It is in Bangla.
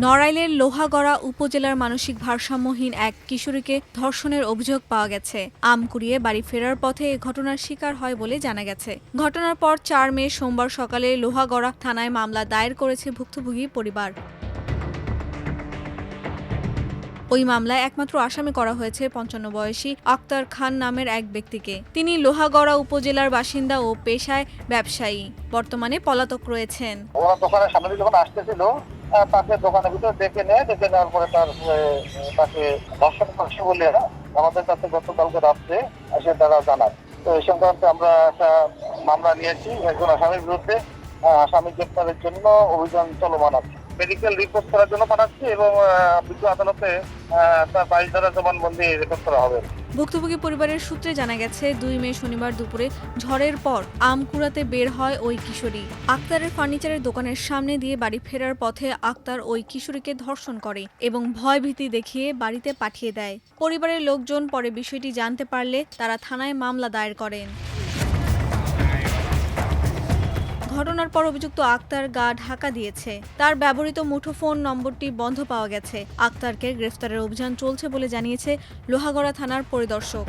নড়াইলের লোহাগড়া উপজেলার মানসিক ভারসাম্যহীন এক কিশোরীকে ধর্ষণের অভিযোগ পাওয়া গেছে। আম কুড়িয়ে বাড়ি ফেরার পথে এ ঘটনার শিকার হয় বলে জানা গেছে। ঘটনার পর ৪ মে সোমবার সকালে লোহাগড়া থানায় মামলা দায়ের করেছে ভুক্তভোগী পরিবার। ওই মামলায় একমাত্র আসামি করা হয়েছে ৫৫ বয়সী আক্তার খান নামের এক ব্যক্তিকে। তিনি লোহাগড়া উপজেলার বাসিন্দা ও পেশায় ব্যবসায়ী। বর্তমানে পলাতক রয়েছেন। ওরা দোকানের সামনে দিয়ে যখন আসতেছিল, তাকে দোকানের ভিতরে ডেকে নেওয়ার পরে তাকে ধর্ষণ করছে বলে আমাদের কাছে গতকালকে রাত্রে এসে তারা জানায়। তো এই সংক্রান্তে আমরা একটা মামলা নিয়েছি একজন আসামির বিরুদ্ধে। আসামি গ্রেপ্তারের জন্য অভিযান চলমান আছে। মেডিকেল রিপোর্ট করার জন্য পাঠাচ্ছি এবং বিজ্ঞ আদালতে তার ২২ ধারা জবানবন্দি রেকর্ড করা হবে। ভুক্তভোগী পরিবারের সূত্রে জানা গেছে ২ মে শনিবার দুপুরে ঝড়ের পর আম কুড়াতে বের হয় ওই কিশোরী। আক্তারের ফার্নিচারের দোকানের সামনে দিয়ে বাড়ি ফেরার পথে আক্তার ওই কিশোরীকে ধর্ষণ করে এবং ভয়ভীতি দেখিয়ে বাড়িতে পাঠিয়ে দেয়। পরিবারের লোকজন পরে বিষয়টি জানতে পারলে তারা থানায় মামলা দায়ের করেন। ঘটনার পর অভিযুক্ত আক্তার গা ঢাকা দিয়েছে। তার ব্যবহৃত মুঠোফোন নম্বরটি বন্ধ পাওয়া গেছে। আক্তারকে গ্রেফতারের অভিযান চলছে বলে জানিয়েছে লোহাগড়া থানার পরিদর্শক।